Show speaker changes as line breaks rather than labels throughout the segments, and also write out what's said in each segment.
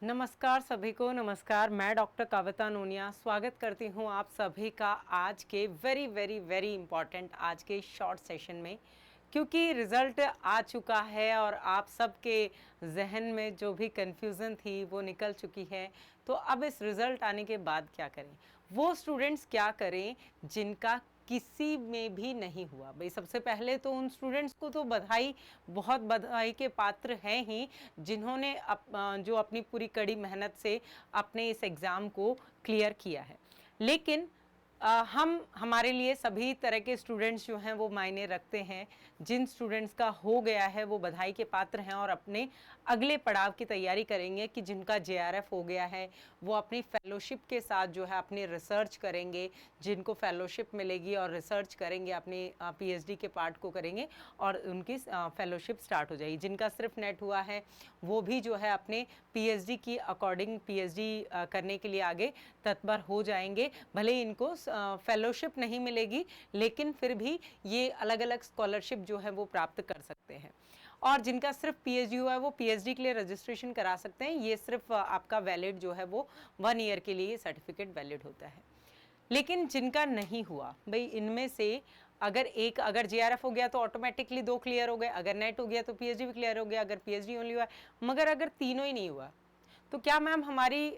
नमस्कार सभी को। नमस्कार, मैं डॉक्टर कविता नोनिया स्वागत करती हूँ आप सभी का आज के वेरी वेरी वेरी इम्पॉर्टेंट आज के शॉर्ट सेशन में, क्योंकि रिज़ल्ट आ चुका है और आप सबके जहन में जो भी कन्फ्यूज़न थी वो निकल चुकी है। तो अब इस रिज़ल्ट आने के बाद क्या करें, वो स्टूडेंट्स क्या करें जिनका किसी में भी नहीं हुआ। भाई सबसे पहले तो उन स्टूडेंट्स को तो बधाई, बहुत बधाई के पात्र हैं ही, जिन्होंने जो अपनी पूरी कड़ी मेहनत से अपने इस एग्ज़ाम को क्लियर किया है। लेकिन हम हमारे लिए सभी तरह के स्टूडेंट्स जो हैं वो मायने रखते हैं। जिन स्टूडेंट्स का हो गया है वो बधाई के पात्र हैं और अपने अगले पड़ाव की तैयारी करेंगे कि जिनका जेआरएफ हो गया है वो अपनी फेलोशिप के साथ जो है अपनी रिसर्च करेंगे, जिनको फेलोशिप मिलेगी और रिसर्च करेंगे, अपनी पीएचडी के पार्ट को करेंगे और उनकी फेलोशिप स्टार्ट हो जाएगी। जिनका सिर्फ नेट हुआ है वो भी जो है अपने पीएचडी की अकॉर्डिंग पीएचडी करने के लिए आगे तत्पर हो जाएंगे। भले ही इनको फेलोशिप नहीं मिलेगी लेकिन फिर भी ये अलग अलग स्कॉलरशिप जो है वो प्राप्त कर सकते हैं। और जिनका सिर्फ पीएचडी हुआ है वो पीएचडी के लिए रजिस्ट्रेशन करा सकते हैं। ये सिर्फ आपका वैलिड जो है वो 1 ईयर के लिए सर्टिफिकेट वैलिड होता है। लेकिन जिनका नहीं हुआ, भाई इनमें से अगर जेआरएफ हो गया तो ऑटोमेटिकली 2 क्लियर हो गए, अगर नेट हो गया तो पीएचडी भी क्लियर हो गया, अगर पीएचडी ओनली हुआ, मगर अगर तीनों ही नहीं हुआ तो क्या मैम हमारी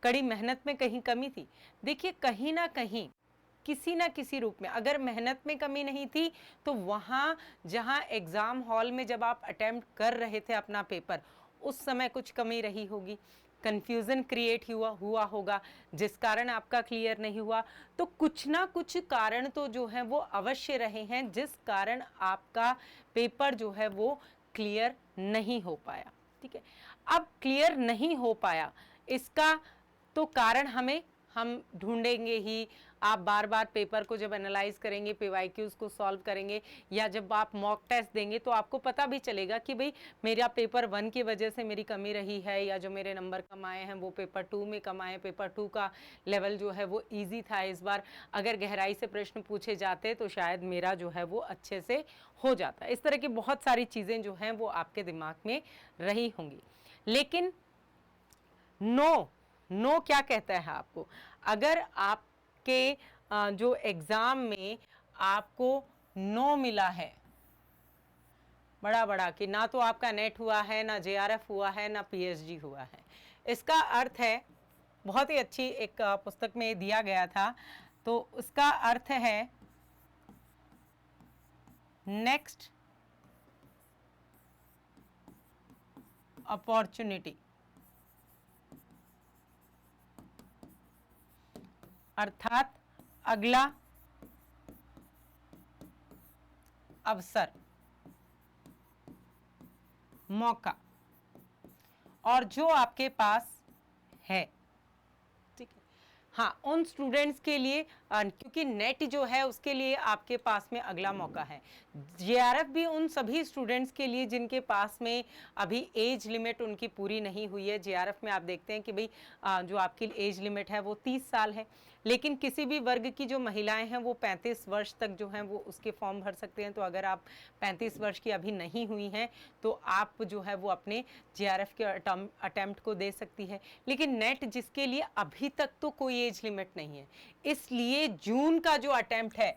कड़ी मेहनत में कहीं कमी थी? देखिए, कहीं ना कहीं किसी ना किसी रूप में अगर मेहनत में कमी नहीं थी तो वहाँ जहाँ एग्ज़ाम हॉल में जब आप अटेम्प्ट कर रहे थे अपना पेपर, उस समय कुछ कमी रही होगी, कन्फ्यूज़न क्रिएट हुआ होगा जिस कारण आपका क्लियर नहीं हुआ। तो कुछ ना कुछ कारण तो जो है वो अवश्य रहे हैं जिस कारण आपका पेपर जो है वो क्लियर नहीं हो पाया। ठीक है, अब क्लियर नहीं हो पाया इसका तो कारण हम ढूंढेंगे ही। आप बार बार पेपर को जब एनालाइज करेंगे, पीवाईक्यूज को सॉल्व करेंगे या जब आप मॉक टेस्ट देंगे तो आपको पता भी चलेगा कि भाई मेरा पेपर 1 की वजह से मेरी कमी रही है, या जो मेरे नंबर कम आए हैं वो पेपर 2 में कम आए। पेपर 2 का लेवल जो है वो ईजी था इस बार, अगर गहराई से प्रश्न पूछे जाते तो शायद मेरा जो है वो अच्छे से हो जाता। इस तरह की बहुत सारी चीज़ें जो हैं वो आपके दिमाग में रही होंगी। लेकिन नो क्या कहता है आपको? अगर आपके जो एग्ज़ाम में आपको नो मिला है बड़ा बड़ा कि ना तो आपका नेट हुआ है, ना जेआरएफ हुआ है, ना पीएचडी हुआ है, इसका अर्थ है, बहुत ही अच्छी एक पुस्तक में दिया गया था, तो उसका अर्थ है नेक्स्ट अपॉर्चुनिटी, अर्थात अगला अवसर, मौका, और जो आपके पास है। ठीक है, हाँ, उन स्टूडेंट्स के लिए क्योंकि नेट जो है उसके लिए आपके पास में अगला मौका है। जेआरएफ भी उन सभी स्टूडेंट्स के लिए जिनके पास में अभी एज लिमिट उनकी पूरी नहीं हुई है। जेआरएफ में आप देखते हैं कि भाई जो आपकी एज लिमिट है वो 30 साल है, लेकिन किसी भी वर्ग की जो महिलाएं हैं वो 35 वर्ष तक जो हैं वो उसके फॉर्म भर सकते हैं। तो अगर आप 35 वर्ष की अभी नहीं हुई हैं तो आप जो है वो अपने जेआरएफ के अटेम्प्ट को दे सकती है। लेकिन नेट जिसके लिए अभी तक तो कोई एज लिमिट नहीं है, इसलिए जून का जो अटेम्प्ट है,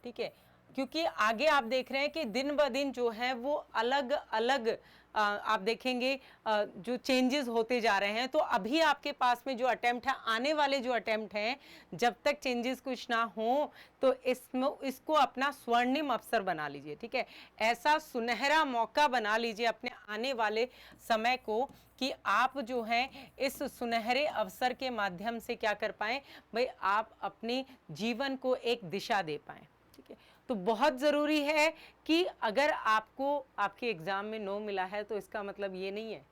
ठीक है, क्योंकि आगे आप देख रहे हैं कि दिन ब दिन जो है वो अलग अलग आप देखेंगे जो चेंजेस होते जा रहे हैं। तो अभी आपके पास में जो अटेम्प्ट है, आने वाले जो अटेम्प्ट हैं, जब तक चेंजेस कुछ ना हो तो इसको अपना स्वर्णिम अवसर बना लीजिए। ठीक है, ऐसा सुनहरा मौका बना लीजिए अपने आने वाले समय को कि आप जो है इस सुनहरे अवसर के माध्यम से क्या कर पाएं, भाई आप अपने जीवन को एक दिशा दे पाएं। ठीक है, तो बहुत ज़रूरी है कि अगर आपको आपके एग्ज़ाम में नो मिला है तो इसका मतलब ये नहीं है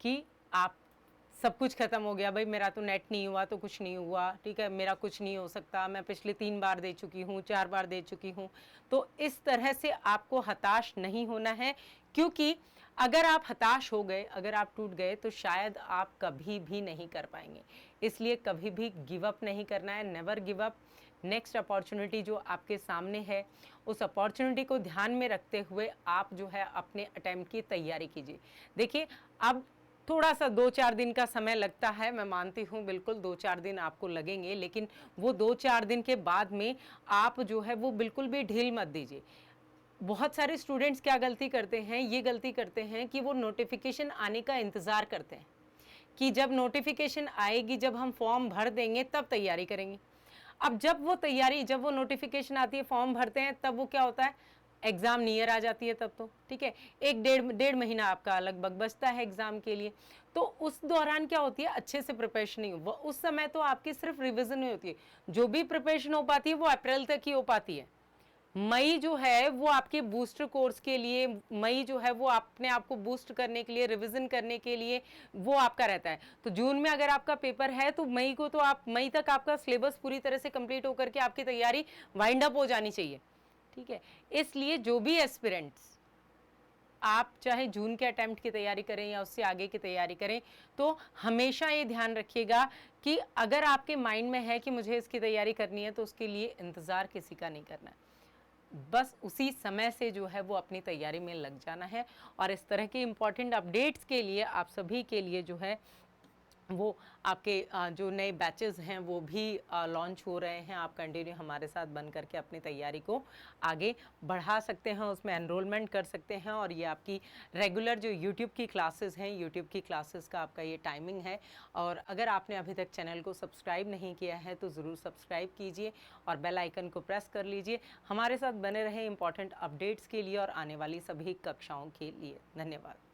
कि आप सब कुछ ख़त्म हो गया, भाई मेरा तो नेट नहीं हुआ तो कुछ नहीं हुआ, ठीक है, मेरा कुछ नहीं हो सकता, मैं पिछले 3 बार दे चुकी हूँ, 4 बार दे चुकी हूँ। तो इस तरह से आपको हताश नहीं होना है, क्योंकि अगर आप हताश हो गए, अगर आप टूट गए तो शायद आप कभी भी नहीं कर पाएंगे। इसलिए कभी भी गिव अप नहीं करना है, never give up. Next opportunity जो आपके सामने है उस अपॉर्चुनिटी को ध्यान में रखते हुए आप जो है अपने अटेम्प्ट की तैयारी कीजिए। देखिए, अब थोड़ा सा 2-4 दिन का समय लगता है, मैं मानती हूँ बिल्कुल 2-4 दिन आपको लगेंगे, लेकिन वो 2-4 दिन के बाद में आप जो है वो बिल्कुल भी ढील मत दीजिए। बहुत सारे स्टूडेंट्स क्या गलती करते हैं, ये गलती करते हैं कि वो नोटिफिकेशन आने का इंतज़ार करते हैं कि जब नोटिफिकेशन आएगी, जब हम फॉर्म भर देंगे तब तैयारी करेंगे। अब जब वो नोटिफिकेशन आती है, फॉर्म भरते हैं, तब वो क्या होता है, एग्ज़ाम नियर आ जाती है तब तो, ठीक है। एक डेढ़ डेढ़ महीना आपका लगभग बचता है एग्ज़ाम के लिए। तो उस दौरान क्या होती है, अच्छे से प्रिपरेशन नहीं हो, उस समय तो आपकी सिर्फ रिविज़न ही होती है। जो भी प्रिपरेशन हो पाती है वो अप्रैल तक ही हो पाती है। मई जो है वो आपके बूस्टर कोर्स के लिए, मई जो है वो अपने आप को बूस्ट करने के लिए, रिवीजन करने के लिए वो आपका रहता है। तो जून में अगर आपका पेपर है तो मई को तो आप, मई तक आपका सिलेबस पूरी तरह से कंप्लीट होकर के आपकी तैयारी वाइंड अप हो जानी चाहिए, ठीक है। इसलिए जो भी एस्पिरेंट्स, आप चाहे जून के अटेम्प्ट की तैयारी करें या उससे आगे की तैयारी करें, तो हमेशा ये ध्यान रखिएगा कि अगर आपके माइंड में है कि मुझे इसकी तैयारी करनी है, तो उसके लिए इंतज़ार किसी का नहीं करना है। बस उसी समय से जो है वो अपनी तैयारी में लग जाना है। और इस तरह के इम्पॉर्टेंट अपडेट्स के लिए आप सभी के लिए जो है वो आपके जो नए बैचेस हैं वो भी लॉन्च हो रहे हैं। आप कंटिन्यू हमारे साथ बन करके अपनी तैयारी को आगे बढ़ा सकते हैं, उसमें एनरोलमेंट कर सकते हैं। और ये आपकी रेगुलर जो यूट्यूब की क्लासेस हैं, यूट्यूब की क्लासेस का आपका ये टाइमिंग है। और अगर आपने अभी तक चैनल को सब्सक्राइब नहीं किया है तो ज़रूर सब्सक्राइब कीजिए और बेल आइकन को प्रेस कर लीजिए। हमारे साथ बने रहें इंपॉर्टेंट अपडेट्स के लिए और आने वाली सभी कक्षाओं के लिए। धन्यवाद।